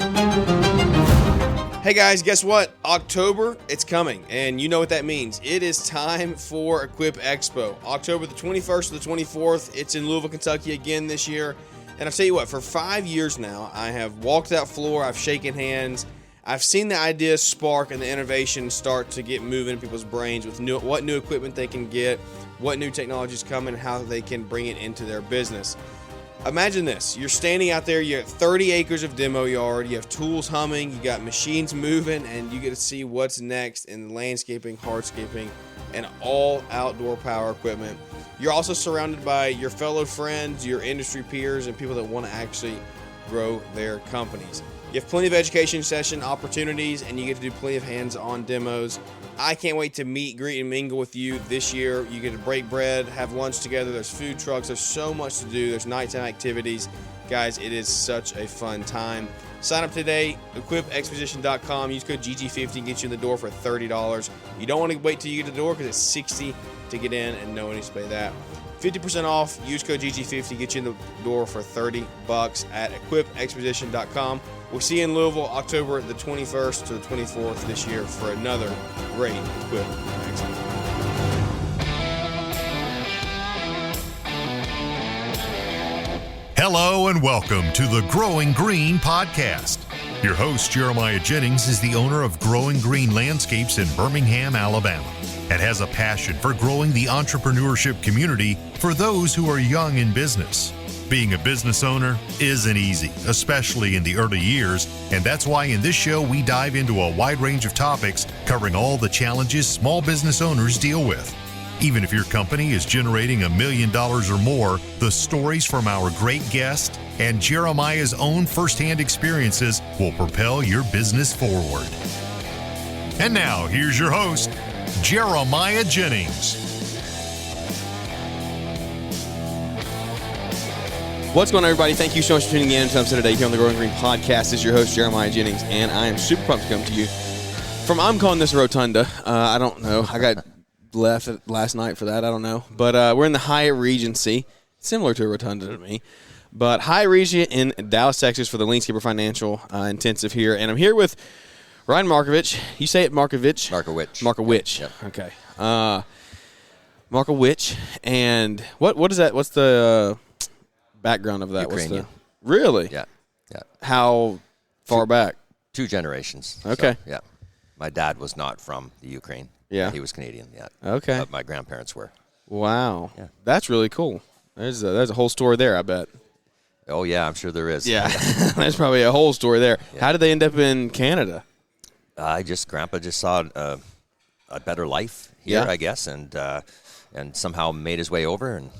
Hey guys, guess what? October, it's coming, and you know what that means. It is time for Equip Expo. October the 21st to the 24th. It's in Louisville, Kentucky again this year. And I'll tell you what, for 5 years now, I have walked that floor, I've shaken hands, I've seen the ideas spark and the innovation start to get moving in people's brains with what new equipment they can get, what new technology is coming, how they can bring it into their business. Imagine this, you're standing out there, you have 30 acres of demo yard, you have tools humming, you got machines moving, and you get to see what's next in landscaping, hardscaping, and all outdoor power equipment. You're also surrounded by your fellow friends, your industry peers, and people that want to actually grow their companies. You have plenty of education session opportunities, and you get to do plenty of hands-on demos. I can't wait to meet, greet, and mingle with you this year. You get to break bread, have lunch together. There's food trucks. There's so much to do. There's nighttime activities. Guys, it is such a fun time. Sign up today, equipexposition.com. Use code GG50 and get you in the door for $30. You don't want to wait till you get to the door because it's $60 to get in, and no one needs to pay that. 50% off. Use code GG50. Get you in the door for $30 at equipexposition.com. We'll see you in Louisville, October the 21st to the 24th this year for another great Equip Expo. Hello and welcome to the Growing Green podcast. Your host, Jeremiah Jennings, is the owner of Growing Green Landscapes in Birmingham, Alabama, and has a passion for growing the entrepreneurship community for those who are young in business. Being a business owner isn't easy, especially in the early years, and that's why in this show we dive into a wide range of topics covering all the challenges small business owners deal with. Even if your company is generating $1 million or more, the stories from our great guest and Jeremiah's own firsthand experiences will propel your business forward. And now, here's your host, Jeremiah Jennings. What's going on, everybody? Thank you so much for tuning in to episode today here on the Growing Green podcast. This is your host, Jeremiah Jennings, and I am super pumped to come to you from, I'm calling this Rotunda. I don't know. I got left last night for that. I don't know. But we're in the Hyatt Regency, similar to a Rotunda to me. But Hyatt Regency in Dallas, Texas for the LeanScaper Financial Intensive here. And I'm here with Ryan Markowich. You say it Markowich? Markowich. Yep. Okay. Markowich. And what is that? What's the background of that? Ukrainian. Really? Yeah. How far back? 2 generations. Okay. So, yeah. My dad was not from the Ukraine. Yeah. He was Canadian. Yeah. Okay. But my grandparents were. Wow. Yeah. That's really cool. There's a whole story there, I bet. Oh, yeah, I'm sure there is. Yeah. There's probably a whole story there. Yeah. How did they end up in Canada? Grandpa just saw a better life here, Yeah. I guess, and somehow made his way over and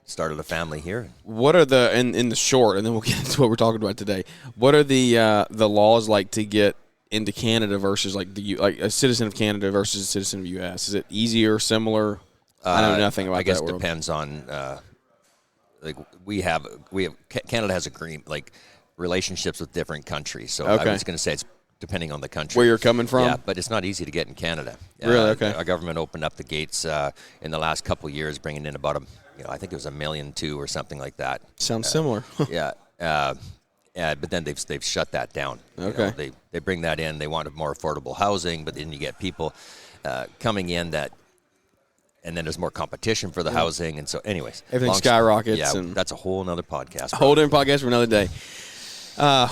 started a family here. What are the in the short, and then we'll get into what we're talking about today. What are the laws like to get into Canada versus like a citizen of Canada versus a citizen of the U.S.? Is it easier, similar? I know nothing about that. I guess world. it depends on we have Canada has relationships with different countries. So Okay. I was going to say it's depending on the country. Where you're coming from? Yeah, but it's not easy to get in Canada. Really? Okay. Our government opened up the gates in the last couple of years, bringing in about I think it was 1.2 million or something like that. Sounds similar. Yeah. But then they've shut that down. Okay. They bring that in. They want more affordable housing, but then you get people coming in and then there's more competition for the housing. And so anyways. Everything skyrockets. Yeah, and that's a whole nother podcast. A whole different podcast for another day.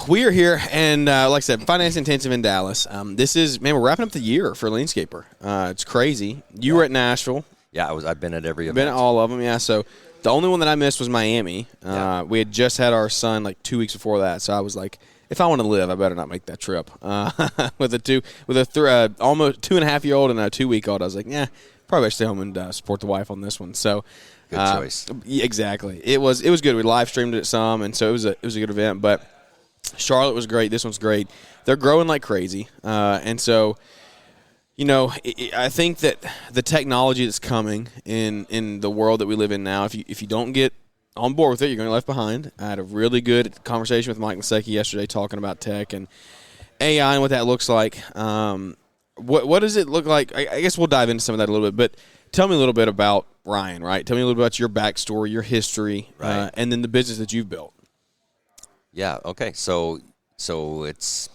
We are here, and like I said, Finance Intensive in Dallas. We're wrapping up the year for LeanScaper. It's crazy. You were at Nashville. Yeah, I've been at every event. Been at all of them, yeah. So the only one that I missed was Miami. We had just had our son like 2 weeks before that, so I was like, if I want to live, I better not make that trip. With a almost 2.5-year-old and a 2-week-old, I was like, probably stay home and support the wife on this one. So good choice. Exactly. It was good. We live streamed it some, and so it was a good event. But Charlotte was great. This one's great. They're growing like crazy, and so. I think that the technology that's coming in the world that we live in now, if you don't get on board with it, you're going to be left behind. I had a really good conversation with Mike Lasecki yesterday talking about tech and AI and what that looks like. What does it look like? I guess we'll dive into some of that a little bit, but tell me a little bit about Ryan, right? Tell me a little bit about your backstory, your history, right. And then the business that you've built. Yeah, okay. So So it's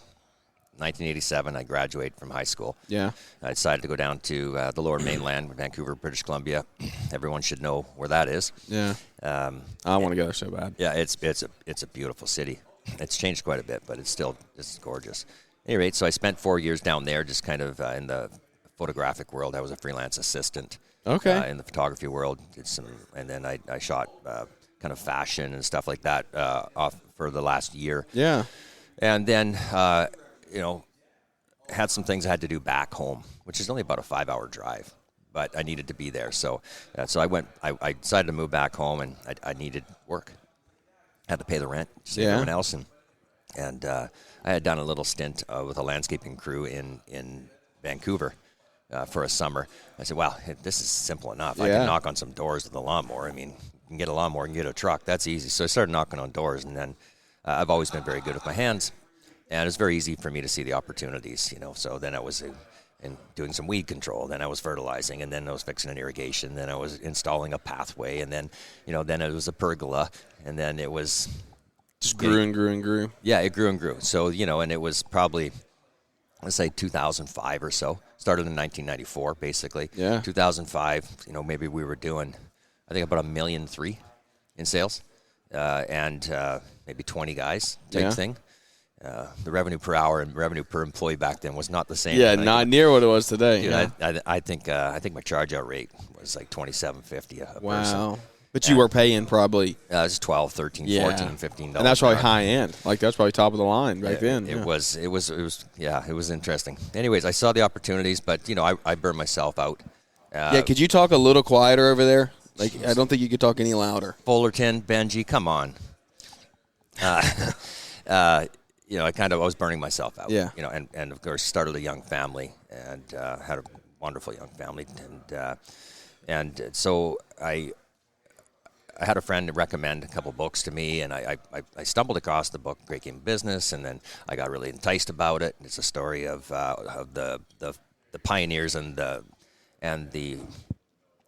1987. I graduated from high school. Yeah. I decided to go down to the Lower Mainland, Vancouver, British Columbia. Everyone should know where that is. Yeah. I want to go there so bad. Yeah, it's a beautiful city. It's changed quite a bit, but it's gorgeous. At any rate, so I spent 4 years down there, just kind of in the photographic world. I was a freelance assistant. Okay. In the photography world, and then I shot kind of fashion and stuff like that off for the last year. Yeah. And then had some things I had to do back home, which is only about a 5-hour drive, but I needed to be there. So I went. I decided to move back home, and I needed work. Had to pay the rent, just like everyone else, and I had done a little stint with a landscaping crew in Vancouver for a summer. I said, "Wow, this is simple enough. I can knock on some doors with a lawnmower. I mean, you can get a lawnmower, you can get a truck. That's easy." So I started knocking on doors, and then I've always been very good with my hands, and it's very easy for me to see the opportunities. So then I was in doing some weed control. Then I was fertilizing, and then I was fixing an irrigation. Then I was installing a pathway, and then then it was a pergola, and then it was just grew and grew and grew. Yeah, it grew and grew. So and it was probably, let's say 2005 or so. Started in 1994, basically. Yeah. 2005. Maybe we were doing, I think about $1.3 million in sales, and maybe 20 guys type thing. The revenue per hour and revenue per employee back then was not the same. Yeah, not near what it was today. Dude, I think my charge out rate was like $27.50 a person. But you were paying probably it was $12, $13, $14, $15. And that's probably high end. Like that's probably top of the line back then. It was interesting. Anyways, I saw the opportunities, but I burned myself out. Could you talk a little quieter over there? Like I don't think you could talk any louder. Fullerton, Benji, come on. I was burning myself out. Yeah. And of course started a young family and had a wonderful young family, and so I had a friend recommend a couple books to me, and I stumbled across the book Great Game Business, and then I got really enticed about it. It's a story of the pioneers and the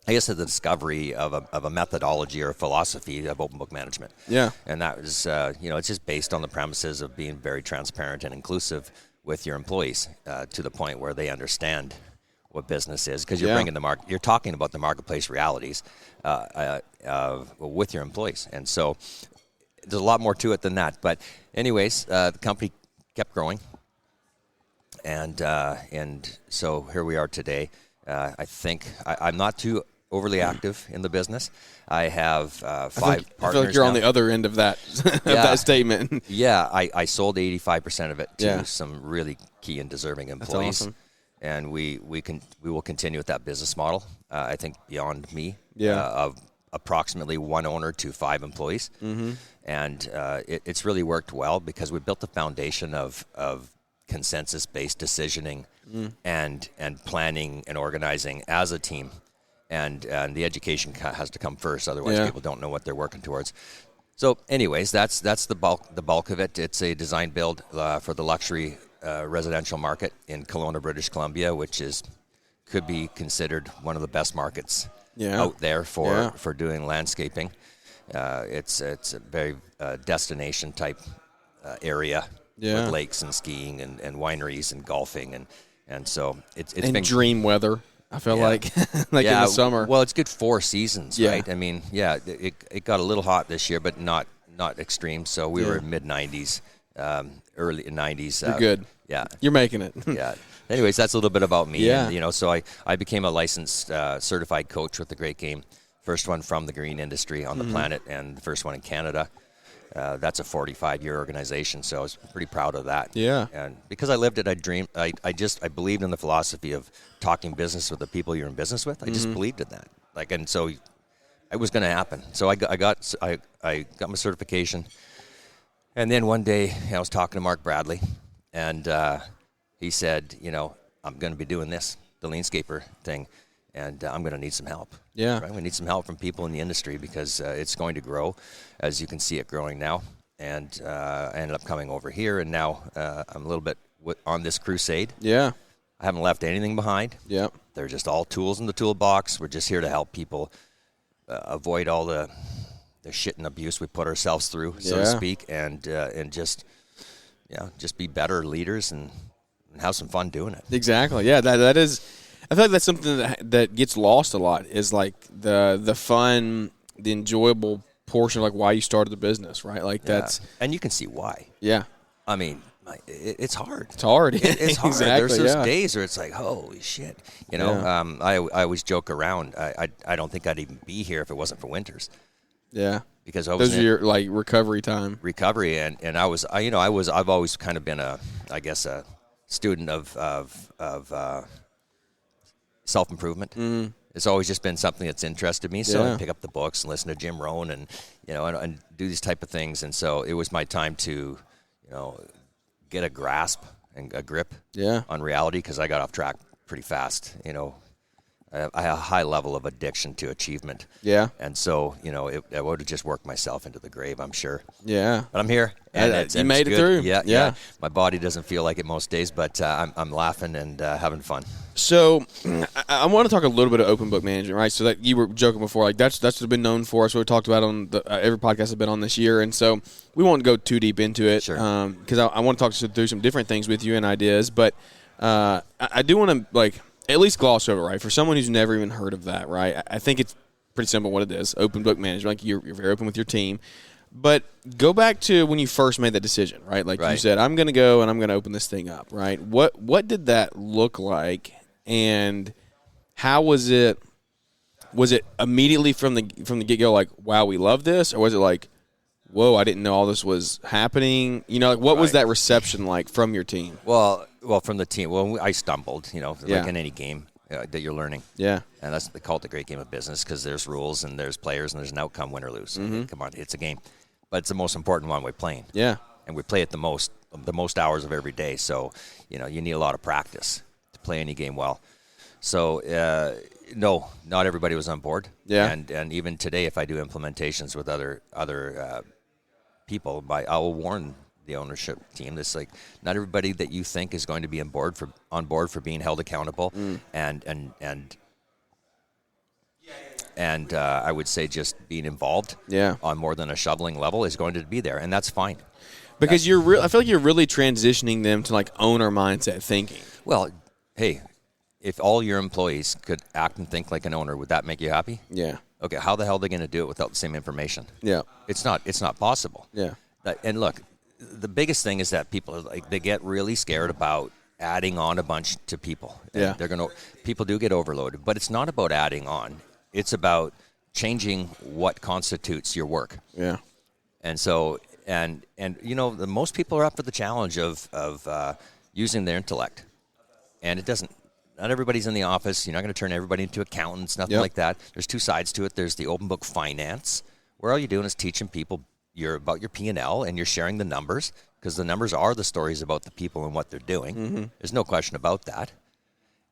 I guess the discovery of a methodology or a philosophy of open book management. Yeah. And that was it's just based on the premises of being very transparent and inclusive with your employees to the point where they understand what business is, because you're bringing you're talking about the marketplace realities with your employees, and so there's a lot more to it than that. But anyways, the company kept growing, and so here we are today. I think I'm not too overly active in the business. I have 5 partners. I feel like you're on the other end of that that statement. Yeah, I sold 85% of it to some really key and deserving employees. That's awesome. And we will continue with that business model. I think beyond me, of approximately 1 owner to 5 employees, and it's really worked well because we built the foundation of consensus-based decisioning and planning and organizing as a team, and the education has to come first. Otherwise, people don't know what they're working towards. So, anyways, that's the bulk of it. It's a design build for the luxury residential market in Kelowna, British Columbia, which could be considered one of the best markets out there for doing landscaping. It's a very destination type area with lakes and skiing and wineries and golfing and so it's been dream weather. I feel like in the summer. Well, it's good 4 seasons, right? I mean, it got a little hot this year, but not extreme. So we were in mid 90s. Early 90s. You're good. Yeah. You're making it. Yeah. Anyways, that's a little bit about me. Yeah. And, so I became a licensed certified coach with the Great Game. First one from the green industry on the planet, and the first one in Canada. That's a 45-year organization, so I was pretty proud of that. Yeah. And because I lived it, I believed in the philosophy of talking business with the people you're in business with. I just believed in that. And so it was going to happen. So I got my certification. And then one day I was talking to Mark Bradley, and he said, I'm going to be doing this, the LeanScaper thing, and I'm going to need some help. Yeah. Right? We need some help from people in the industry because it's going to grow, as you can see it growing now. And I ended up coming over here, and now I'm a little bit on this crusade. Yeah. I haven't left anything behind. Yeah. They're just all tools in the toolbox. We're just here to help people avoid all the shit and abuse we put ourselves through, so to speak, and just just be better leaders and have some fun doing it. Exactly. Yeah, that is. I feel like that's something that gets lost a lot. Is like the fun, the enjoyable portion of like why you started the business, right? Like that's, and you can see why. Yeah. I mean, it's hard. It's hard. It's hard. Exactly, There's days where it's like, holy shit. I always joke around. I don't think I'd even be here if it wasn't for winters. Yeah. Because those are your like recovery time. Recovery, and I've always kind of been a student of self-improvement. Mm. It's always just been something that's interested me. So I pick up the books and listen to Jim Rohn and do these type of things. And so it was my time to, get a grasp and a grip on reality, because I got off track pretty fast. I have a high level of addiction to achievement. Yeah. And so, I would have just worked myself into the grave, I'm sure. Yeah. But I'm here. And you made it through. Yeah. My body doesn't feel like it most days, but I'm laughing and having fun. So I want to talk a little bit of open book management, right? So that you were joking before, like that's what it's been known for. That's what we talked about on every podcast I've been on this year. And so we won't go too deep into it, because I want to talk through some different things with you and ideas. But I do want to at least gloss over, right? For someone who's never even heard of that, right? I think it's pretty simple what it is. Open book management, like you're very open with your team. But go back to when you first made that decision, right? Like you said, I'm going to go and I'm going to open this thing up, right? What did that look like, and how was it? Was it immediately from the get-go like, wow, we love this? Or was it like, whoa, I didn't know all this was happening? What was that reception like from your team? Well, from the team. Well, I stumbled, like in any game that you're learning. Yeah. And they call it the great game of business, because there's rules and there's players and there's an outcome, win or lose. Mm-hmm. Come on, it's a game. But it's the most important one we're playing. Yeah. And we play it the most hours of every day. So, you need a lot of practice to play any game well. So, no, not everybody was on board. Yeah. And even today, if I do implementations with other people, I will warn the ownership team. It's like, not everybody that you think is going to be on board for being held accountable, and I would say just being involved on more than a shoveling level is going to be there, and that's fine. Because I feel like you're really transitioning them to like owner mindset thinking. Well, hey, if all your employees could act and think like an owner, would that make you happy? Yeah. Okay, how the hell are they going to do it without the same information? Yeah. It's not possible. Yeah. And look, the biggest thing is that people are they get really scared about adding on a bunch to people. Yeah. People do get overloaded, but it's not about adding on. It's about changing what constitutes your work. Yeah. And so, and most people are up for the challenge of using their intellect. And not everybody's in the office. You're not going to turn everybody into accountants, nothing like that. There's two sides to it. There's the open book finance, where all you're doing is teaching people about your P&L, and you're sharing the numbers, because the numbers are the stories about the people and what they're doing. Mm-hmm. There's no question about that.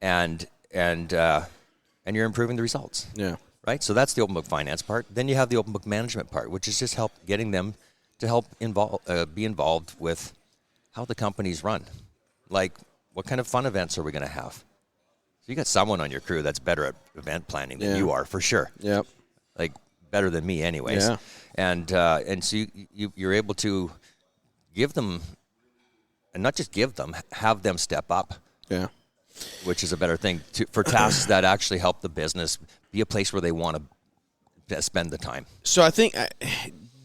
And you're improving the results. Yeah. Right? So that's the open book finance part. Then you have the open book management part, which is just getting them to be involved with how the company's run. Like, what kind of fun events are we going to have? So you got someone on your crew that's better at event planning than you are, for sure. Yep. Like, better than me anyways. Yeah. And so you're able to give them, and not just give them, have them step up. Yeah. Which is a better thing for tasks that actually help the business be a place where they want to spend the time. So I think,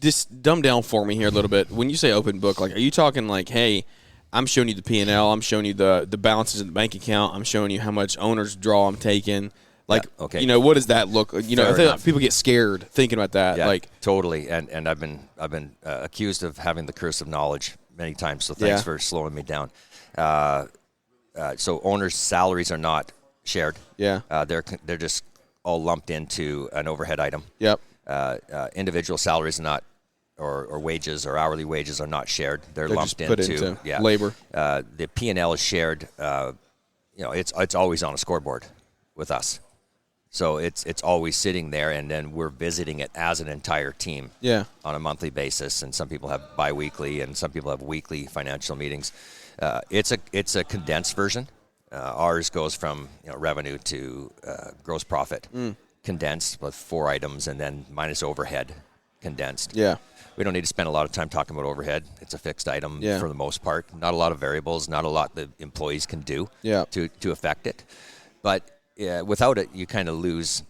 just dumb down for me here a little bit. When you say open book, like, are you talking like, hey, I'm showing you the P&L, I'm showing you the balances in the bank account, I'm showing you how much owner's draw I'm taking. Like, what does that look like? I think like people get scared thinking about that. Yeah, like, totally. And I've been accused of having the curse of knowledge many times. So thanks for slowing me down. So owners' salaries are not shared. Yeah. They're just all lumped into an overhead item. Yep. Individual salaries are not, or wages or hourly wages are not shared. They're lumped into labor. The P&L is shared. It's always on a scoreboard with us. So it's always sitting there, and then we're visiting it as an entire team on a monthly basis. And some people have biweekly, and some people have weekly financial meetings. It's a condensed version. Ours goes from revenue to gross profit, condensed with 4 items, and then minus overhead, condensed. Yeah. We don't need to spend a lot of time talking about overhead. It's a fixed item for the most part. Not a lot of variables, not a lot the employees can do to affect it. But without it, you kind of lose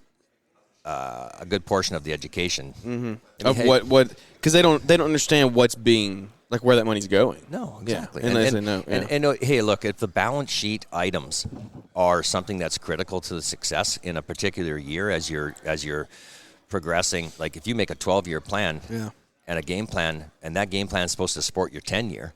a good portion of the education. Mm-hmm. Of what because they don't understand what's being, like, where that money's going. No, exactly. Yeah. And they know. Yeah. And hey, look, if the balance sheet items are something that's critical to the success in a particular year as you're progressing, like if you make a 12-year plan and a game plan, and that game plan is supposed to support your 10-year,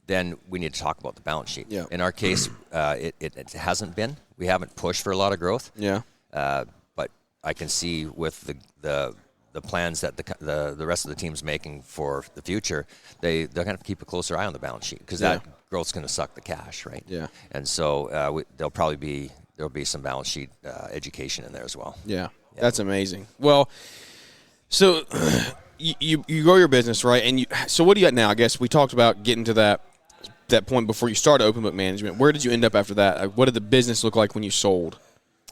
then we need to talk about the balance sheet. Yeah. In our case, it hasn't been. We haven't pushed for a lot of growth. Yeah. But I can see with the plans that the rest of the team's making for the future, they're going to keep a closer eye on the balance sheet because that growth's going to suck the cash, right? Yeah. And so there'll be some balance sheet education in there as well. Yeah. That's amazing. Well, so you grow your business, right? And so what do you got now? I guess we talked about getting to that point before you started open book management. Where did you end up after that? What did the business look like when you sold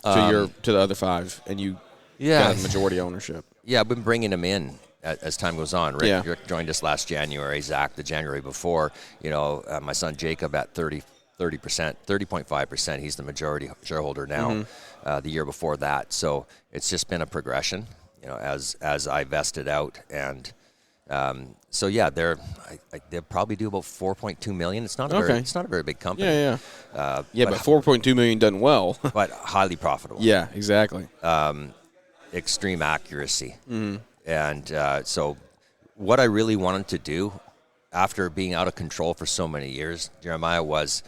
to the other 5 and you got majority ownership? Yeah, I've been bringing them in as time goes on. Rick joined us last January. Zach the January before. My son Jacob at 30.5%. He's the majority shareholder now. The year before that, so it's just been a progression. As I vested out, and so they'll probably do about $4.2 million. It's not a very big company. But $4.2 million done well, but highly profitable. Yeah, exactly. Extreme accuracy, and so what I really wanted to do after being out of control for so many years, Jeremiah, was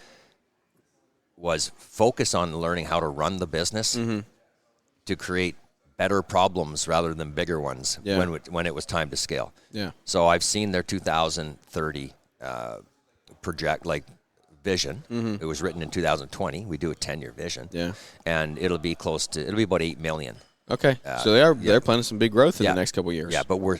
focus on learning how to run the business to create better problems rather than bigger ones when it was time to scale. Yeah. So I've seen their 2030 vision. It was written in 2020. We do a 10-year vision. Yeah. And it'll be about $8 million. Okay. So they're planning some big growth in the next couple of years. Yeah, but we're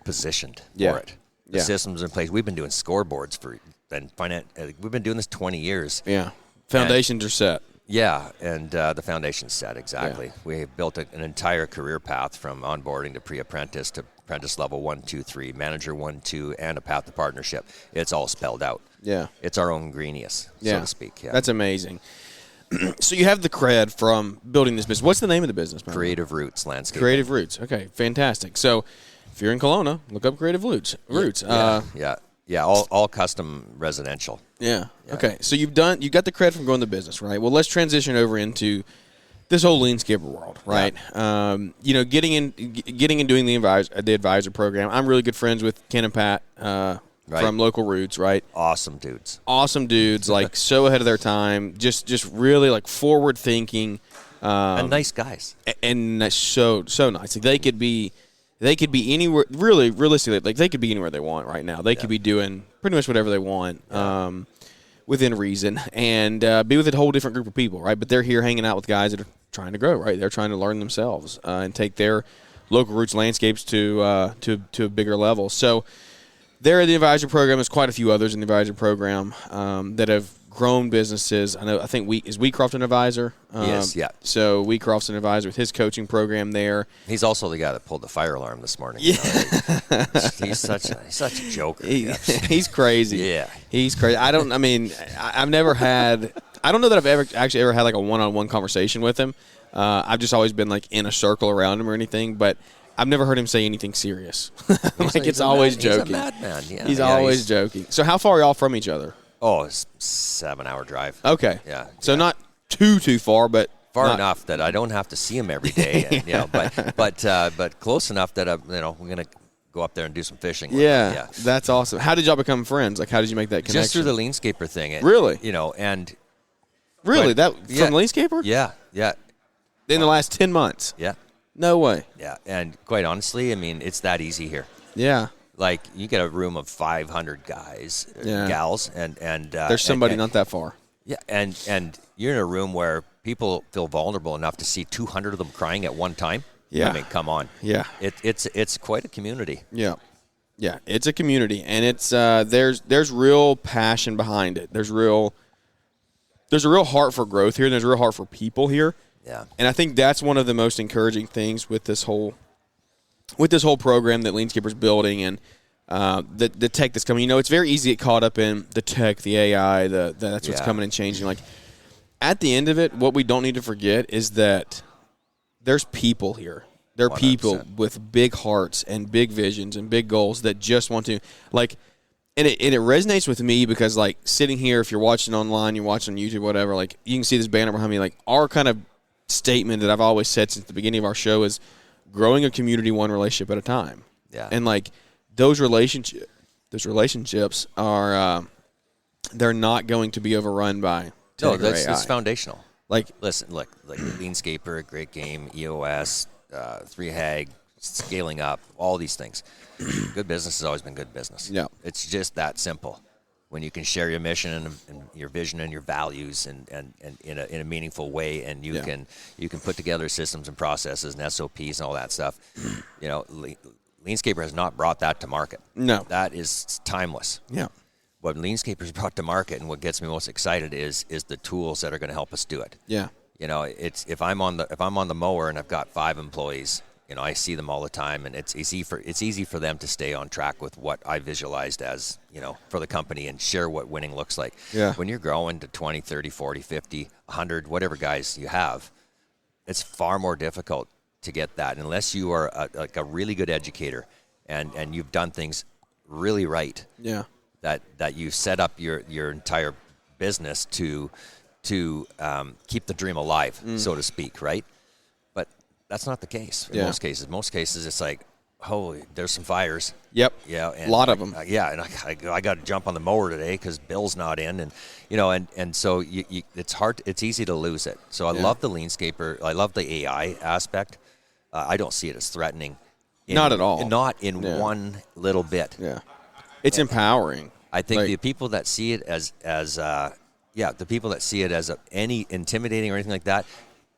positioned for it. The systems in place. We've been doing scoreboards we've been doing this 20 years. Yeah. Foundations are set. Yeah, and the foundation's set, exactly. Yeah. We have built an entire career path from onboarding to pre-apprentice to apprentice level 1, 2, 3, manager 1, 2, and a path to partnership. It's all spelled out. Yeah. It's our own greenius, so to speak. Yeah. That's amazing. So you have the cred from building this business. What's the name of the business, man? Creative Roots Landscape. Creative Roots. Okay, fantastic. So if you're in Kelowna, look up Creative Roots. Yeah, all custom residential. Yeah. Okay. So you got the cred from growing the business, right? Well, let's transition over into this whole LeanScaper world, right? Yeah. Getting and doing the advisor program. I'm really good friends with Ken and Pat from Local Roots, right? Awesome dudes, like so ahead of their time. Just really like forward thinking, and nice guys, and so nice. Like they could be anywhere, really, realistically, like they could be anywhere they want right now. They could be doing pretty much whatever they want within reason and be with a whole different group of people, right? But they're here hanging out with guys that are trying to grow, right? They're trying to learn themselves and take their Local Roots landscapes to a bigger level. So they're in the advisor program. There's quite a few others in the advisor program that have grown businesses. I think Wheatcroft an advisor? Yes, yeah. So Wheatcroft's an advisor with his coaching program there. He's also the guy that pulled the fire alarm this morning. Yeah. He's such a joker. He's crazy. Yeah. He's crazy. I've never had, I don't know that I've ever had like a one-on-one conversation with him. I've just always been like in a circle around him or anything, but I've never heard him say anything serious. It's always joking. He's a madman. Yeah. He's always joking. So how far are y'all from each other? Oh, it's a 7-hour drive. Okay. Yeah. So not too far, but far enough that I don't have to see him every day. And, but close enough that we're gonna go up there and do some fishing. Yeah, that's awesome. How did y'all become friends? Like, how did you make that connection? Just through the LeanScaper thing. Really? And really from LeanScaper? Yeah. In the last 10 months? Yeah. No way. Yeah, and quite honestly, it's that easy here. Yeah. Like, you get a room of 500 guys, gals, and there's somebody not that far. Yeah, and you're in a room where people feel vulnerable enough to see 200 of them crying at one time. Yeah. Come on. Yeah. It's quite a community. Yeah. Yeah, it's a community, and it's there's real passion behind it. There's a real heart for growth here, and there's a real heart for people here. Yeah. And I think that's one of the most encouraging things with this whole with this whole program that LeanScaper's building and the tech that's coming, it's very easy to get caught up in the tech, the AI, that's what's coming and changing. Like, at the end of it, what we don't need to forget is that there's people here. There are 100%. People with big hearts and big visions and big goals that just want to, like, and it resonates with me because, like, sitting here, if you're watching online, you're watching on YouTube, whatever, like, you can see this banner behind me. Like, our kind of statement that I've always said since the beginning of our show is growing a community one relationship at a time. Yeah. And, like, those relationships are they're not going to be overrun by tech or AI. It's foundational. Like, listen, look, like LeanScaper, a great game, EOS, 3HAG, scaling up, all these things. Good business has always been good business. Yeah. It's just that simple. When you can share your mission and your vision and your values and in a meaningful way, and you can put together systems and processes and SOPs and all that stuff. LeanScaper has not brought that to market. No. That is timeless. Yeah. What LeanScaper's brought to market and what gets me most excited is the tools that are going to help us do it. Yeah. It's if I'm on the mower and I've got 5 employees, I see them all the time, and it's easy for them to stay on track with what I visualized as, for the company and share what winning looks like. Yeah. When you're growing to 20, 30, 40, 50, 100, whatever guys you have, it's far more difficult to get that unless you are a really good educator and you've done things really right. Yeah. That you set up your entire business to keep the dream alive, so to speak, right? But that's not the case in most cases. Most cases, it's like, holy, there's some fires. Yep. Yeah, and a lot of them. And I got to jump on the mower today because Bill's not in, and so it's hard. It's easy to lose it. So I love the LeanScaper. I love the AI aspect. I don't see it as threatening. Not at all. Not in one little bit. Yeah. It's empowering. I think the people that see it as the people that see it as any intimidating or anything like that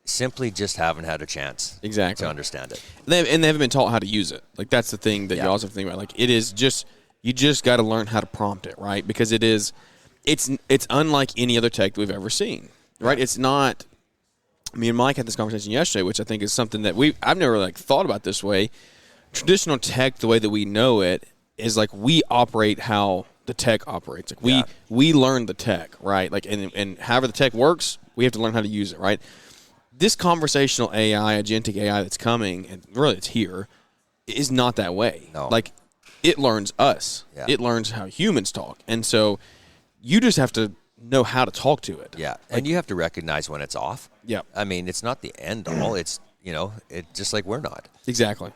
simply just haven't had a chance to understand it. And they haven't been taught how to use it. Like, that's the thing that you also have to think about. Like, it is just, you just got to learn how to prompt it, right? Because it's unlike any other tech that we've ever seen, right? It's not, me and Mike had this conversation yesterday, which I think is something that I've never thought about this way. Traditional tech, the way that we know it, is like we operate how the tech operates. Like we learn the tech, right? Like, and however the tech works, we have to learn how to use it, right? This conversational AI, agentic AI that's coming, and really it's here, is not that way. No. Like, it learns us. Yeah. It learns how humans talk. And so you just have to know how to talk to it. Yeah. And you have to recognize when it's off. Yeah. I mean, it's not the end all. It's, it's just like we're not. Exactly.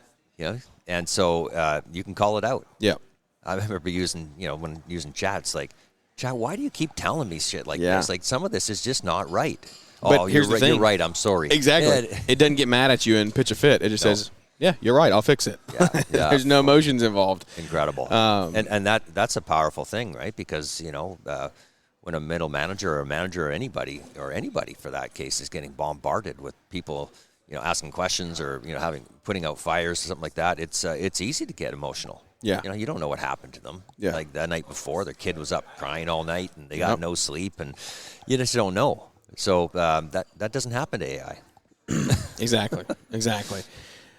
And so you can call it out. Yeah. I remember using, when using chat, it's like, chat, why do you keep telling me shit like Yeah. this? Like, some of this is just not right. But here's the thing. You're right. I'm sorry. Exactly. It doesn't get mad at you and pitch a fit. It just says, yeah, you're right. I'll fix it. Yeah. There's no emotions involved. Incredible. And that's a powerful thing, right? Because, when a middle manager or a manager or anybody for that case is getting bombarded with people, asking questions or, putting out fires or something like that, it's easy to get emotional. Yeah. You don't know what happened to them. Yeah. Like that night before, their kid was up crying all night and they got no sleep, and you just don't know. So that doesn't happen to AI. Exactly.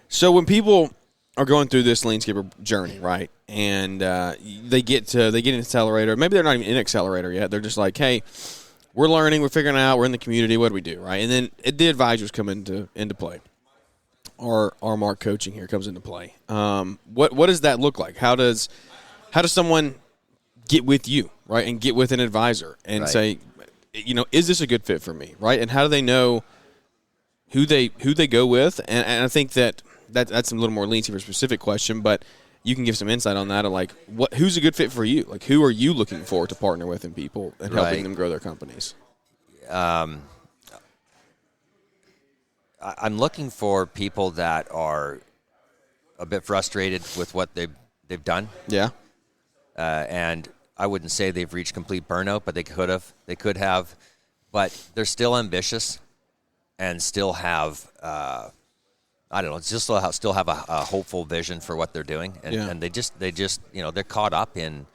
So when people are going through this LeanScaper journey, right, and they get in Accelerator, maybe they're not even in Accelerator yet. They're just like, hey, we're learning, we're figuring it out, we're in the community. What do we do, right? And then the advisors come into play. Our Mark coaching here comes into play. What does that look like? How does someone get with you, right, and get with an advisor and say, is this a good fit for me, right? And how do they know who they go with? And I think that's a little more LeanScaper specific question, but you can give some insight on that of like who's a good fit for you? Like, who are you looking for to partner with in people and helping them grow their companies? I'm looking for people that are a bit frustrated with what they've done. Yeah. And I wouldn't say they've reached complete burnout, but they could have, but they're still ambitious and still have, still have a hopeful vision for what they're doing. And they just, they're caught up in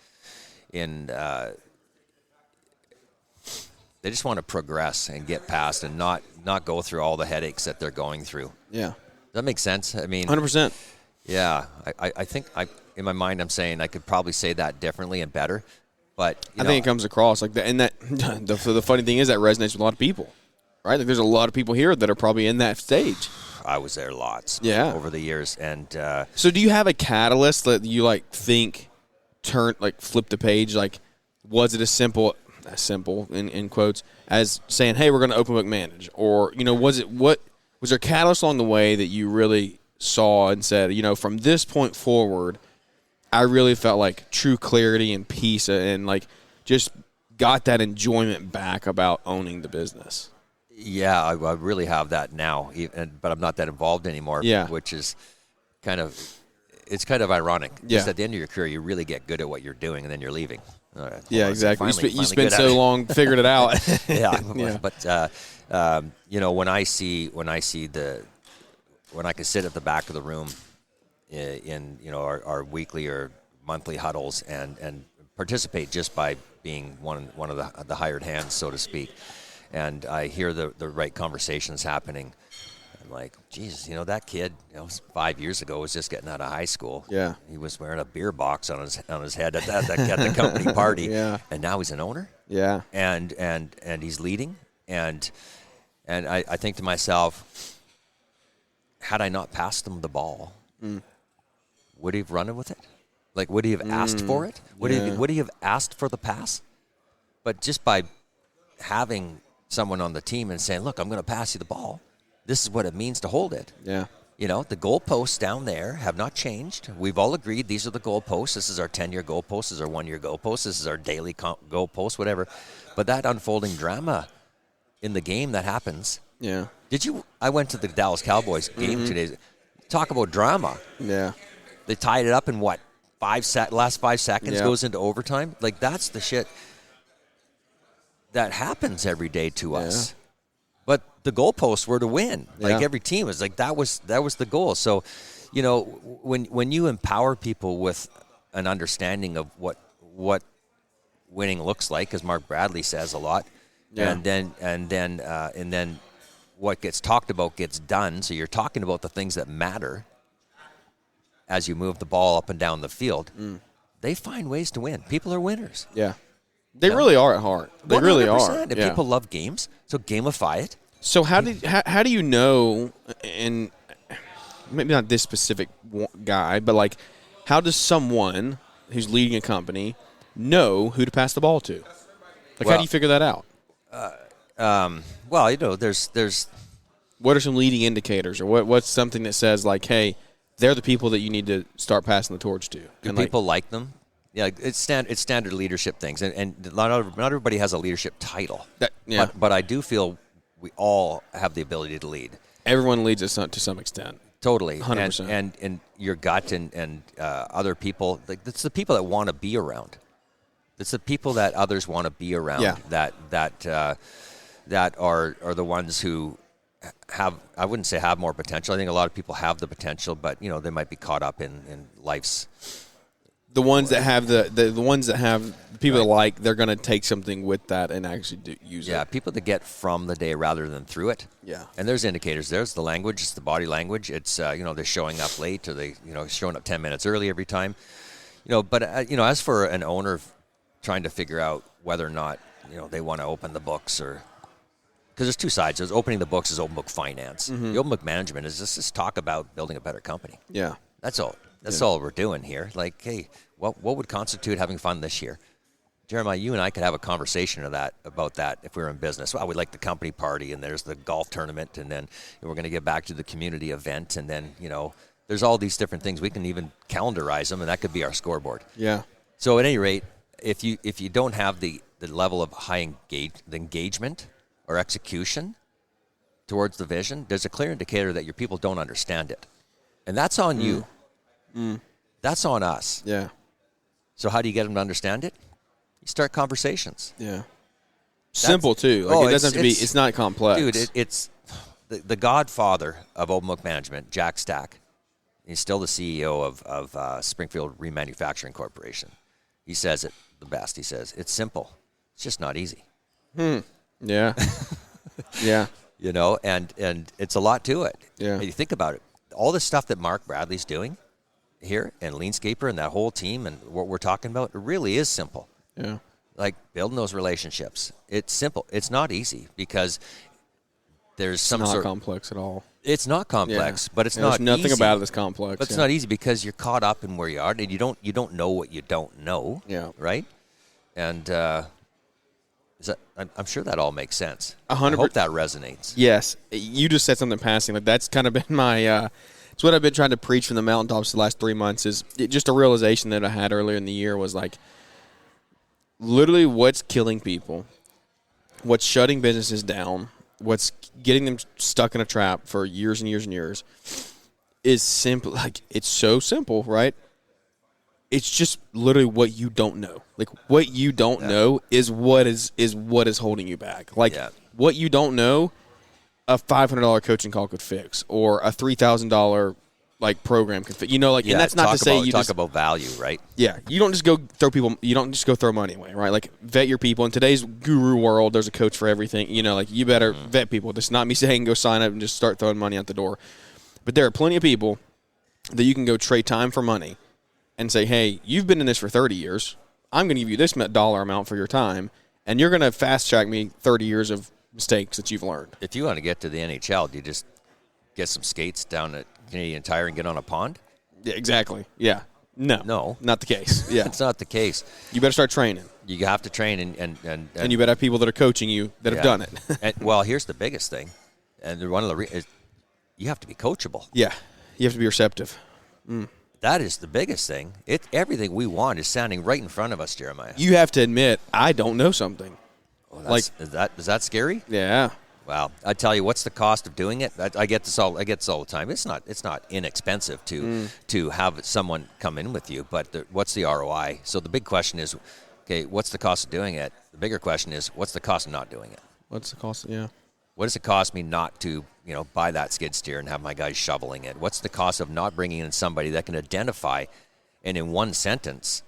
they just want to progress and get past and not go through all the headaches that they're going through. Yeah. Does that make sense? I mean, 100%. Yeah, I think in my mind I'm saying I could probably say that differently and better, but I think it comes across like that. And that the funny thing is that resonates with a lot of people, right? Like there's a lot of people here that are probably in that stage. I was there lots over the years. And so do you have a catalyst that you like think flip the page? Like, was it as simple in quotes as saying, hey, we're going to open book manage? Or, was there a catalyst along the way that you really saw and said, from this point forward, I really felt like true clarity and peace and like just got that enjoyment back about owning the business? Yeah, I really have that now, but I'm not that involved anymore. Yeah. Which is it's kind of ironic. Yeah. Just at the end of your career, you really get good at what you're doing, and then you're leaving. Yeah, exactly. You spent so good long figuring it out. Yeah. Yeah. But when I can sit at the back of the room in our weekly or monthly huddles and participate just by being one of the hired hands, so to speak. And I hear the right conversations happening. I'm like, Jesus, that kid, 5 years ago was just getting out of high school. Yeah. He was wearing a beer box on his head at the company party. Yeah. And now he's an owner. Yeah. And he's leading. And I think to myself, had I not passed him the ball, would he have run with it? Like, would he have asked for it? Would he have asked for the pass? But just by having someone on the team and saying, look, I'm going to pass you the ball. This is what it means to hold it. Yeah. The goalposts down there have not changed. We've all agreed these are the goalposts. This is our 10-year goalpost. This is our 1-year goalpost. This is our daily goalpost, whatever. But that unfolding drama in the game that happens. Yeah. I went to the Dallas Cowboys game today. Talk about drama. Yeah. They tied it up in what? Last 5 seconds goes into overtime. Like, that's the shit that happens every day to us. But the goalposts were to win. Like every team was like that was the goal. So, when you empower people with an understanding of what winning looks like, as Mark Bradley says a lot, and then what gets talked about gets done. So you're talking about the things that matter as you move the ball up and down the field. They find ways to win. People are winners. Yeah. They really are at heart. They 100%. Really are. And people love games, so gamify it. So how do you know, and maybe not this specific guy, but like, how does someone who's leading a company know who to pass the ball to? Like, how do you figure that out? There's what are some leading indicators, or what's something that says like, hey, they're the people that you need to start passing the torch to? Do people like them? Yeah, it's standard leadership things, and not everybody has a leadership title. But I do feel we all have the ability to lead. Everyone leads us to some extent. Totally, 100%. And your gut and other people. Like, it's the people that want to be around. It's the people that others want to be around. Yeah. That are the ones who have, I wouldn't say have more potential. I think a lot of people have the potential, but they might be caught up in life's. The ones that have the ones that have people that like, they're going to take something with that and actually use it. Yeah, people that get from the day rather than through it. Yeah. And there's indicators. There's the language. It's the body language. It's they're showing up late, or they showing up 10 minutes early every time. But as for an owner trying to figure out whether or not they want to open the books, or because there's two sides. There's opening the books is open book finance. The open book management is just talk about building a better company. Yeah. That's all. That's all we're doing here. Like, hey, what would constitute having fun this year? Jeremiah, you and I could have a conversation about that if we were in business. Well, we like the company party, and there's the golf tournament, and then we're going to get back to the community event, and then there's all these different things. We can even calendarize them, and that could be our scoreboard. Yeah. So at any rate, if you don't have the level of high engagement or execution towards the vision, there's a clear indicator that your people don't understand it, and that's on you. That's on us. Yeah. So how do you get them to understand it? You start conversations. Yeah. Simple too. Like, it doesn't have to be. It's not complex, dude. It's the godfather of open book management, Jack Stack. He's still the CEO of Springfield Remanufacturing Corporation. He says it the best. He says it's simple. It's just not easy. Yeah. Yeah. And it's a lot to it. Yeah. You think about it. All the stuff that Mark Bradley's doing, here and LeanScaper and that whole team and what we're talking about, it really is simple. Yeah. Like building those relationships. It's simple. It's not easy because there's some It's not sort complex at all. It's not complex, but it's not There's nothing easy. about it that's complex. But it's not easy because you're caught up in where you are, and you don't know what you don't know. Yeah. Right. And I'm sure that all makes sense. 100%. I hope that resonates. Yes, you just said something passing. Like that's kind of been my. It's what I've been trying to preach from the mountaintops the last 3 months. Is just a realization that I had earlier in the year was like, literally, what's killing people, what's shutting businesses down, what's getting them stuck in a trap for years and years and years, is simple. Like it's so simple, right? It's just literally what you don't know. Like what you don't know is what is holding you back. Like what you don't know, a $500 coaching call could fix, or a $3,000 like program could fix. You know, like and that's not to say you talk about value, right? Yeah, you don't just go throw people. You don't just go throw money away, right? Like vet your people. In today's guru world, there's a coach for everything. You know, like you better vet people. It's not me saying go sign up and just start throwing money out the door. But there are plenty of people that you can go trade time for money and say, hey, you've been in this for 30 years. I'm going to give you this dollar amount for your time, and you're going to fast track me 30 years of mistakes that you've learned. If you want to get to the NHL, do you just get some skates down at Canadian Tire and get on a pond? Yeah, exactly. Yeah. No, not the case. Yeah, it's not the case. You better start training. You have to train, and you better have people that are coaching you that have done it. And, well, here's the biggest thing, and one of the you have to be coachable. Yeah, you have to be receptive. That is the biggest thing. Everything we want is standing right in front of us, Jeremiah. You have to admit, I don't know something. Well, is that scary? Yeah. Wow. I tell you, what's the cost of doing it? I get this all the time. It's not inexpensive to have someone come in with you, but what's the ROI? So the big question is, okay, what's the cost of doing it? The bigger question is, what's the cost of not doing it? What's the cost? Yeah. What does it cost me not to, buy that skid steer and have my guys shoveling it? What's the cost of not bringing in somebody that can identify, and in one sentence,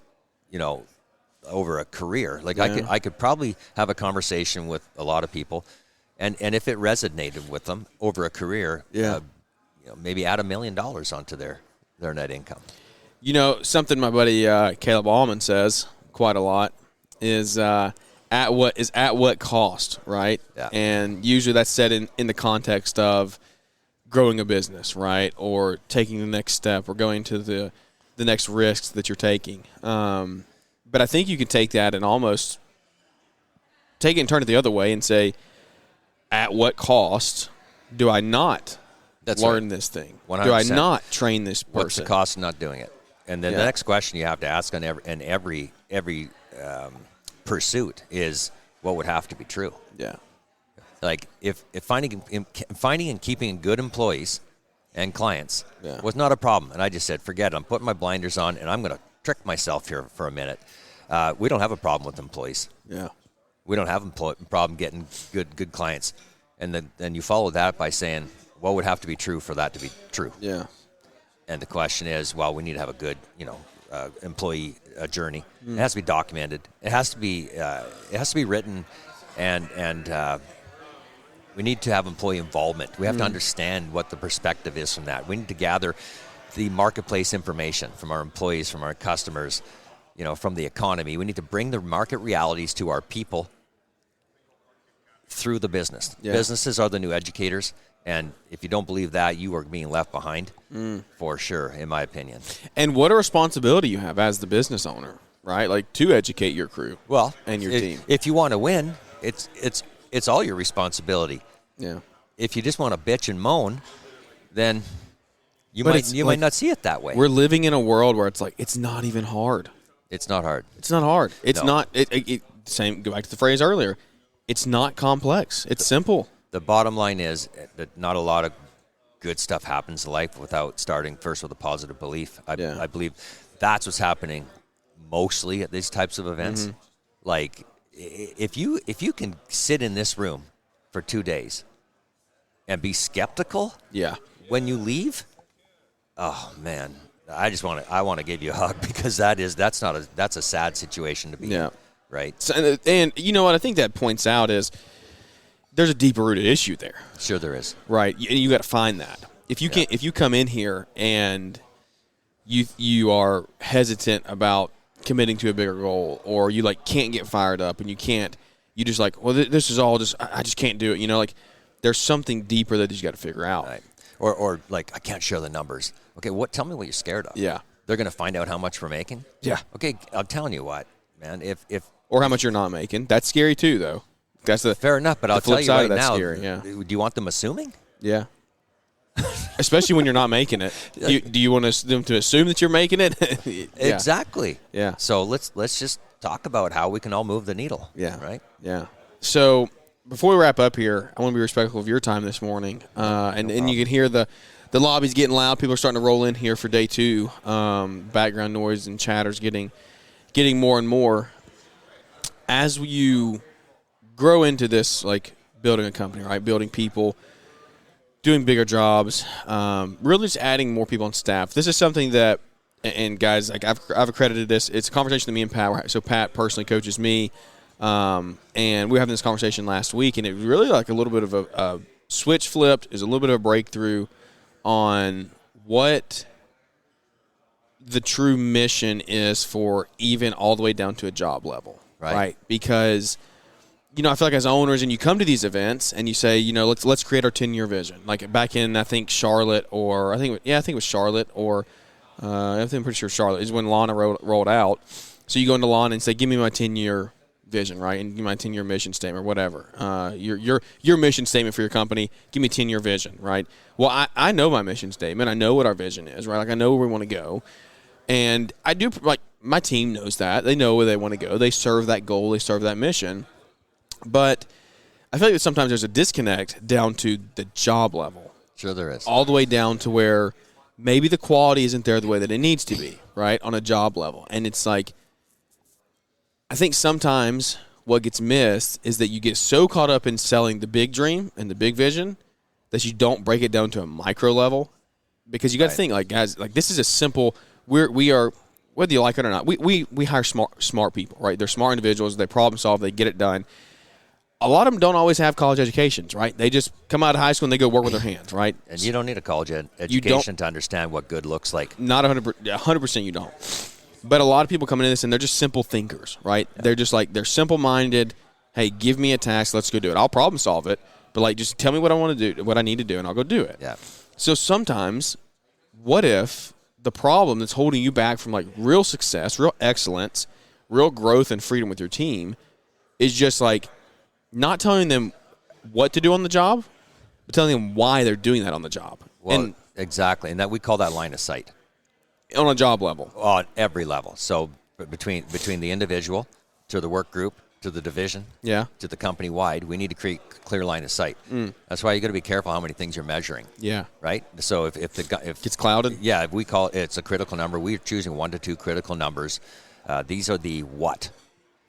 over a career? Like I could probably have a conversation with a lot of people, and if it resonated with them over a career, maybe add $1 million onto their net income. Something my buddy Caleb Allman says quite a lot is at what cost, right? Yeah. And usually that's said in the context of growing a business, right? Or taking the next step, or going to the next risks that you're taking. But I think you can take that and almost take it and turn it the other way and say, at what cost do I not learn this thing? 100%. Do I not train this person? What's the cost of not doing it? And then the next question you have to ask on every pursuit is, what would have to be true? Yeah. Like if finding and keeping good employees and clients was not a problem, and I just said, forget it, I'm putting my blinders on and I'm going to trick myself here for a minute. We don't have a problem with employees. Yeah. We don't have a problem getting good clients. And then you follow that by saying, what would have to be true for that to be true? Yeah. And the question is, well, we need to have a good, employee journey. It has to be documented. It has to be written, and we need to have employee involvement. We have to understand what the perspective is from that. We need to gather the marketplace information from our employees, from our customers, from the economy. We need to bring the market realities to our people through the business. Yeah. Businesses are the new educators, and if you don't believe that, you are being left behind for sure, in my opinion. And what a responsibility you have as the business owner, right? Like, to educate your crew and your team. If you want to win, it's all your responsibility. Yeah. If you just want to bitch and moan, then you might not see it that way. We're living in a world where it's like, it's not even hard. It's not hard. It's not hard. It's not. Same. Go back to the phrase earlier. It's not complex. It's simple. The bottom line is that not a lot of good stuff happens in life without starting first with a positive belief. I believe that's what's happening mostly at these types of events. Mm-hmm. Like, if you can sit in this room for 2 days and be skeptical, when you leave, oh man, I want to give you a hug, because that's a sad situation to be in, right? So, and you know what I think that points out is there's a deeper rooted issue there. Sure, there is. Right, and you got to find that. If you can't, if you come in here and you are hesitant about committing to a bigger goal, or you like can't get fired up and you just like, well, this is all just, I just can't do it. Like there's something deeper that you got to figure out. Right. Or like, I can't share the numbers. Okay, tell me what you're scared of. Yeah. They're going to find out how much we're making? Yeah. Okay, I'm telling you what, man, if or how much you're not making. That's scary too, though. That's the fair enough, but I'll tell you right now, scary, yeah. Do you want them assuming? Yeah. Especially when you're not making it. Do you want them to assume that you're making it? Yeah. Exactly. Yeah. So let's just talk about how we can all move the needle. Yeah. Right? Yeah. So before we wrap up here, I want to be respectful of your time this morning. And you can hear the lobby's getting loud. People are starting to roll in here for day 2. Background noise and chatter's getting more and more. As you grow into this, like building a company, right? Building people, doing bigger jobs, really just adding more people on staff. This is something that, and guys, like I've accredited this. It's a conversation that me and Pat. So Pat personally coaches me, and we were having this conversation last week, and it was really like a little bit of a switch flipped. Is a little bit of a breakthrough on what the true mission is for even all the way down to a job level, right? Because I feel like as owners, and you come to these events and you say, let's create our 10-year vision. Like back in, I think Charlotte, or I think it was Charlotte, or I'm pretty sure Charlotte is when Lana rolled out. So you go into Lana and say, give me my 10-year vision, right? And give me my 10-year mission statement, or whatever. Your mission statement for your company, give me a 10-year vision, right? Well, I know my mission statement. I know what our vision is, right? Like I know where we want to go. And I do, like my team knows that. They know where they want to go. They serve that goal. They serve that mission. But I feel like that sometimes there's a disconnect down to the job level. Sure there is. All the way down to where maybe the quality isn't there the way that it needs to be, right, on a job level. And it's like, I think sometimes what gets missed is that you get so caught up in selling the big dream and the big vision that you don't break it down to a micro level. Because you got to think, like, guys, like this is a simple, we are, whether you like it or not, we hire smart people, right? They're smart individuals. They problem solve. They get it done. A lot of them don't always have college educations, right? They just come out of high school and they go work with their hands, right? And you don't need a college education to understand what good looks like. Not 100% you don't. But a lot of people come into this and they're just simple thinkers, right? Yeah. They're just like, they're simple-minded. Hey, give me a task, let's go do it. I'll problem solve it, but like just tell me what I want to do, what I need to do, and I'll go do it. Yeah. So sometimes, what if the problem that's holding you back from like real success, real excellence, real growth and freedom with your team is just like not telling them what to do on the job, but telling them why they're doing that on the job. Well, exactly. And that we call that line of sight. On a job level. On every level. So between the individual to the work group to the division to the company wide, we need to create clear line of sight. That's why you got to be careful how many things you're measuring. Yeah. Right? So if it's clouded? Yeah, if we call it's a critical number, we're choosing 1 to 2 critical numbers. These are the what.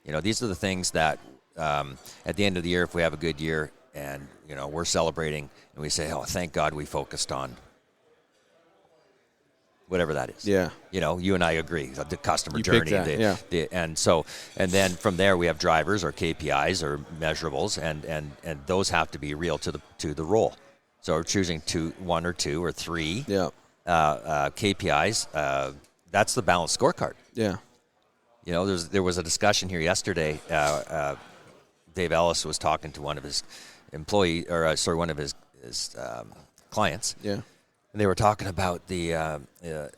These are the things that at the end of the year, if we have a good year and, we're celebrating and we say, oh, thank God we focused on whatever that is. Yeah. You and I agree. The customer you journey. And then from there we have drivers or KPIs or measurables and those have to be real to the role. So we're choosing 1 or 2 or 3 KPIs. That's the balanced scorecard. Yeah. There was a discussion here yesterday. Dave Ellis was talking to one of his one of his clients. Yeah. And they were talking about the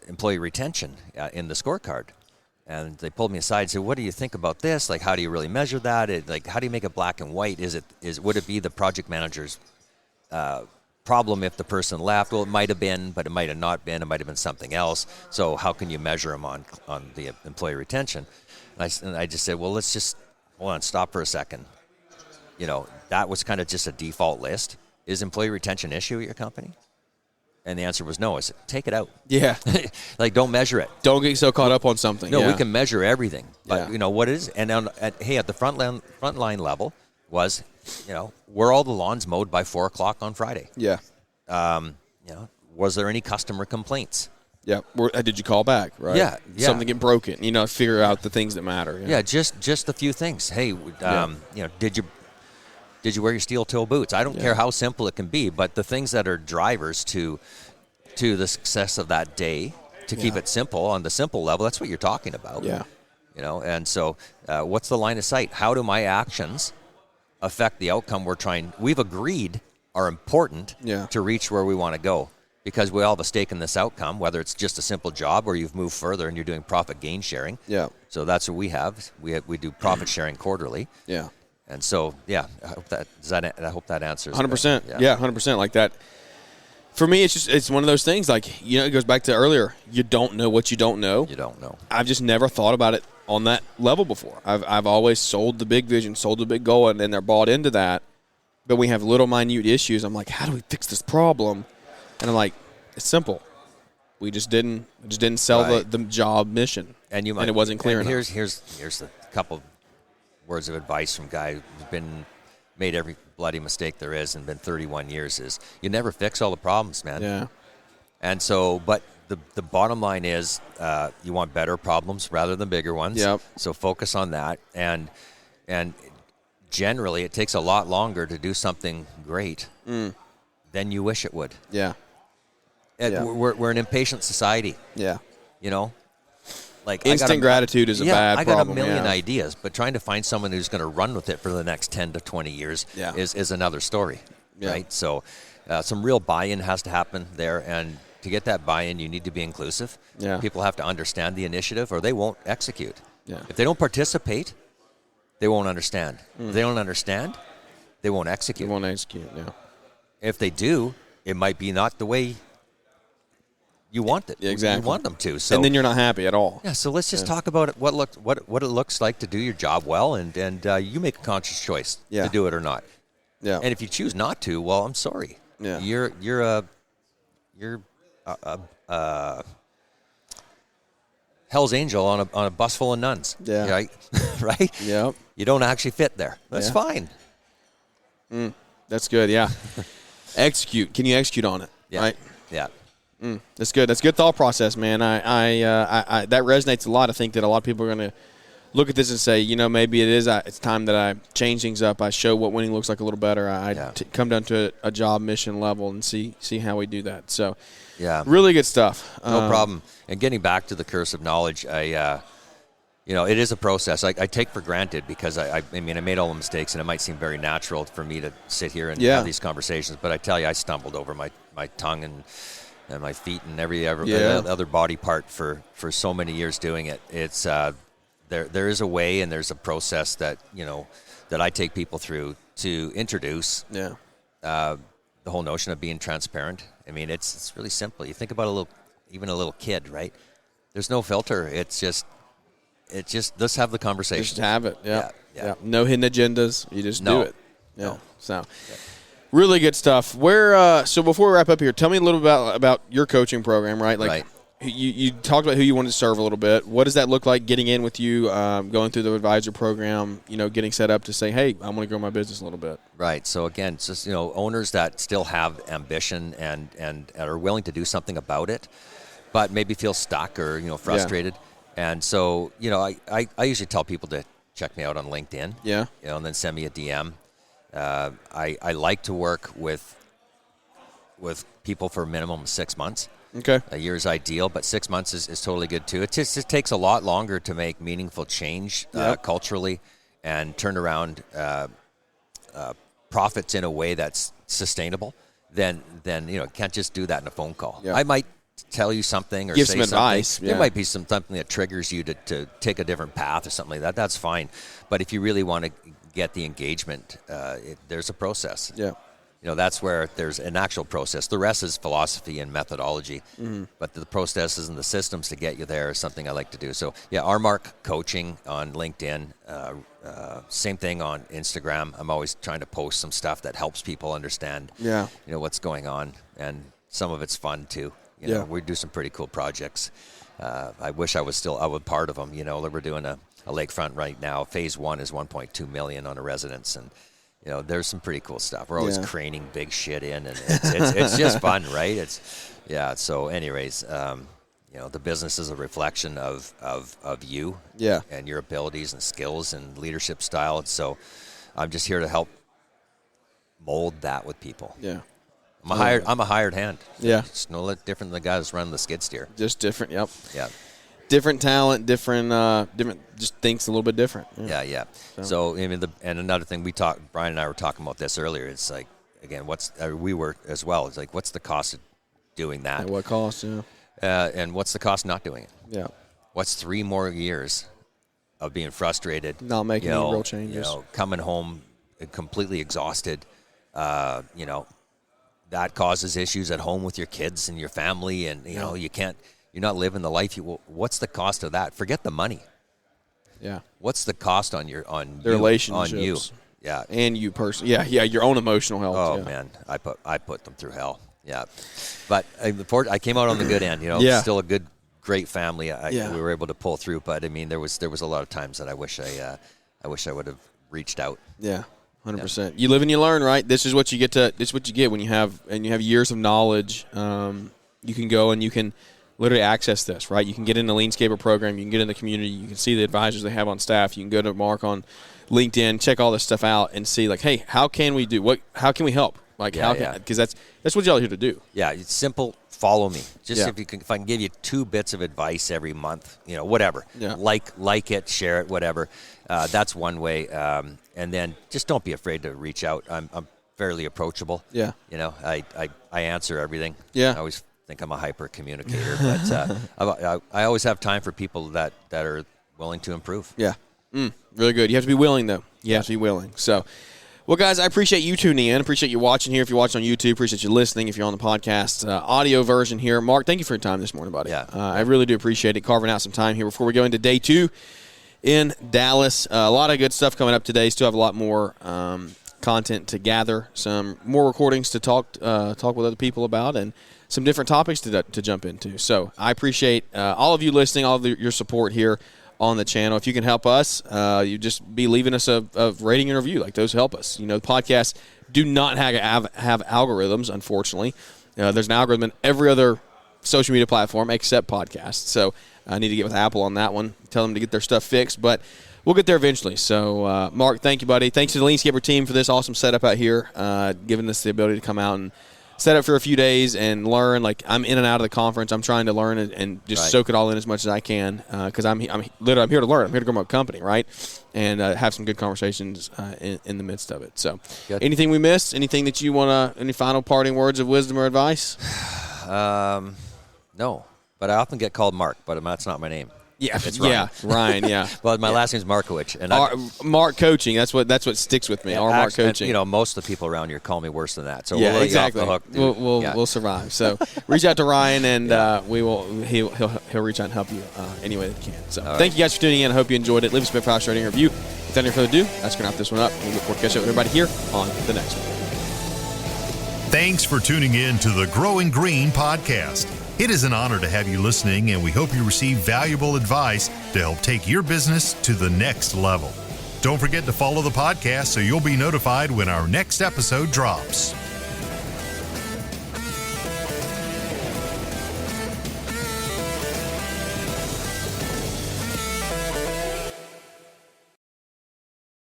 employee retention in the scorecard. And they pulled me aside and said, what do you think about this? Like, how do you really measure that? How do you make it black and white? Would it be the project manager's problem if the person left? Well, it might have been, but it might have not been. It might have been something else. So how can you measure them on the employee retention? And I just said, well, let's just hold on, stop for a second. That was kind of just a default list. Is employee retention an issue at your company? And the answer was no. I said, take it out. Yeah. Don't measure it. Don't get so caught up on something. No, we can measure everything. But, what it is? And at the front line level was, were all the lawns mowed by 4 o'clock on Friday? Yeah. Was there any customer complaints? Yeah. Did you call back, right? Yeah. Something get broken, figure out the things that matter. Yeah, just a few things. Hey, did you wear your steel toe boots? I don't care how simple it can be, but the things that are drivers to the success of that day to keep it simple on the simple level. That's what you're talking about. Yeah. And so what's the line of sight? How do my actions affect the outcome we've agreed are important to reach where we want to go? Because we all have a stake in this outcome, whether it's just a simple job or you've moved further and you're doing profit gain sharing. Yeah. So that's what we have. We do profit sharing quarterly. Yeah. And so, I hope that answers. 100%. Yeah, 100% like that. For me, it's one of those things, like, it goes back to earlier. You don't know what you don't know. You don't know. I've just never thought about it on that level before. I've always sold the big vision, sold the big goal, and then they're bought into that. But we have little minute issues. I'm like, how do we fix this problem? And I'm like, it's simple. We just didn't sell the job mission, and it wasn't clear enough. Here's a couple words of advice from a guy who's made every bloody mistake there is and been 31 years. Is you never fix all the problems, man. Yeah. And so, but the bottom line is, you want better problems rather than bigger ones. Yep. So focus on that, and generally, it takes a lot longer to do something great than you wish it would. Yeah. We're an impatient society. Yeah. Like instant gratitude is a bad problem. I got a million ideas, but trying to find someone who's going to run with it for the next 10 to 20 years is another story, right? So some real buy-in has to happen there, and to get that buy-in, you need to be inclusive. Yeah. People have to understand the initiative, or they won't execute. Yeah. If they don't participate, they won't understand. If they don't understand, they won't execute. Yeah. If they do, it might be not the way you want it. Exactly. You want them to. So, and then you're not happy at all. Yeah, so let's just talk about what it looks like to do your job well, and you make a conscious choice to do it or not. Yeah. And if you choose not to, well, I'm sorry. Yeah. You're a Hell's Angel on a bus full of nuns. Yeah. Right? Right? Yeah. You don't actually fit there. That's fine. That's good. Yeah. Execute. Can you execute on it? Yeah. Right? Yeah. That's good. That's a good thought process, man. I that resonates a lot. I think that a lot of people are going to look at this and say, maybe it's time that I change things up. I show what winning looks like a little better. Come down to a job mission level and see how we do that. So, really good stuff. No problem. And getting back to the curse of knowledge, it is a process. I take for granted because I made all the mistakes, and it might seem very natural for me to sit here and have these conversations. But I tell you, I stumbled over my tongue and my feet and every other body part for so many years doing it. It's there is a way and there's a process that that I take people through to introduce the whole notion of being transparent. I mean, it's really simple. You think about a little kid, right? There's no filter. It's just let's have the conversation. Just have it. Yeah. No hidden agendas. You just do it. Yeah. No. So. Really good stuff. So before we wrap up here, tell me a little about your coaching program, right? Like you talked about who you wanted to serve a little bit. What does that look like getting in with you, going through the advisor program, getting set up to say, hey, I'm going to grow my business a little bit. Right. So again, it's just, owners that still have ambition and are willing to do something about it, but maybe feel stuck or, frustrated. Yeah. And so, I usually tell people to check me out on LinkedIn. Yeah. And then send me a DM. I like to work with people for a minimum of 6 months. Okay. A year is ideal, but 6 months is totally good too. It takes a lot longer to make meaningful change culturally and turn around profits in a way that's sustainable than can't just do that in a phone call. Yeah. I might tell you something or give say some advice. There might be something that triggers you to take a different path or something like that. That's fine. But if you really want to get the engagement, there's a process. Yeah. That's where there's an actual process. The rest is philosophy and methodology. Mm-hmm. But the processes and the systems to get you there is something I like to do. So, RMark Coaching on LinkedIn. Same thing on Instagram. I'm always trying to post some stuff that helps people understand what's going on. And some of it's fun, too. We do some pretty cool projects. I wish I was part of them. We're doing a lakefront right now. Phase 1 is $1.2 million on a residence, and there's some pretty cool stuff. We're always craning big shit in, and it's just fun, right? So anyways, the business is a reflection of you and your abilities and skills and leadership style. And so I'm just here to help mold that with people. I'm a hired hand. Yeah. It's no different than the guy that's running the skid steer. Just different. Yep. Yeah. Different talent, different, just thinks a little bit different. Yeah. So I mean, and another thing Brian and I were talking about this earlier. It's like, again, we were as well. It's like, what's the cost of doing that? At what cost? Yeah. And what's the cost of not doing it? Yeah. What's 3 more years of being frustrated, not making any real changes, coming home completely exhausted, that causes issues at home with your kids and your family, and you're not living the life what's the cost of that? Forget the money. Yeah. What's the cost on the relationships? On you. Yeah. And you personally. Yeah, your own emotional health. Oh man, I put them through hell. Yeah. But I came out on the good end, still a great family. We were able to pull through, but I mean, there was a lot of times that I wish I would have reached out. Yeah, 100%. Yeah. You live and you learn, right? This is what you get when you have years of knowledge. You can go and you can literally access this, right? You can get in the LeanScaper program. You can get in the community. You can see the advisors they have on staff. You can go to Mark on LinkedIn, check all this stuff out, and see like, hey, how can we help? Like because that's what y'all are here to do. Yeah, it's simple. Follow me. Just if I can give you 2 bits of advice every month, whatever. Yeah. Like it, share it, whatever. That's one way. And then just don't be afraid to reach out. I'm fairly approachable. Yeah. I answer everything. Yeah. I always think I'm a hyper communicator, but I always have time for people that are willing to improve. Yeah. Really good. You have to be willing though. You have to be willing. So. Well, guys, I appreciate you tuning in. Appreciate you watching here. If you're watching on YouTube, appreciate you listening. If you're on the podcast, audio version here. Mark, thank you for your time this morning, buddy. Yeah. I really do appreciate it, carving out some time here before we go into day 2 in Dallas. A lot of good stuff coming up today. Still have a lot more content to gather, some more recordings to talk with other people about, and some different topics to jump into. So I appreciate all of you listening, all of your support here on the channel. If you can help us, you just be leaving us a rating and review. Like those help us. Podcasts do not have algorithms, unfortunately. There's an algorithm in every other social media platform except podcasts. So I need to get with Apple on that one, tell them to get their stuff fixed. But we'll get there eventually. So, Mark, thank you, buddy. Thanks to the LeanScaper team for this awesome setup out here, giving us the ability to come out and set up for a few days and learn. Like, I'm in and out of the conference. I'm trying to learn and just soak it all in as much as I can because I'm here to learn. I'm here to grow my company, right, and have some good conversations in the midst of it. So anything we missed? Anything that you want to – any final parting words of wisdom or advice? No, but I often get called Mark, but that's not my name. Yeah, it's Ryan. Yeah, Ryan. Yeah. Well, my last name is Markowich, and Mark Coaching. That's what sticks with me. Yeah, Mark Coaching. Most of the people around here call me worse than that. So yeah, we'll exactly. Let you off the hook, we'll survive. So reach out to Ryan, and he'll reach out and help you any way that he can. So thank you guys for tuning in. I hope you enjoyed it. Leave us a five-star rating review. Without any further ado, that's going to wrap this one up. We look forward to catching up with everybody here on the next one. Thanks for tuning in to the Growing Green podcast. It is an honor to have you listening, and we hope you receive valuable advice to help take your business to the next level. Don't forget to follow the podcast so you'll be notified when our next episode drops.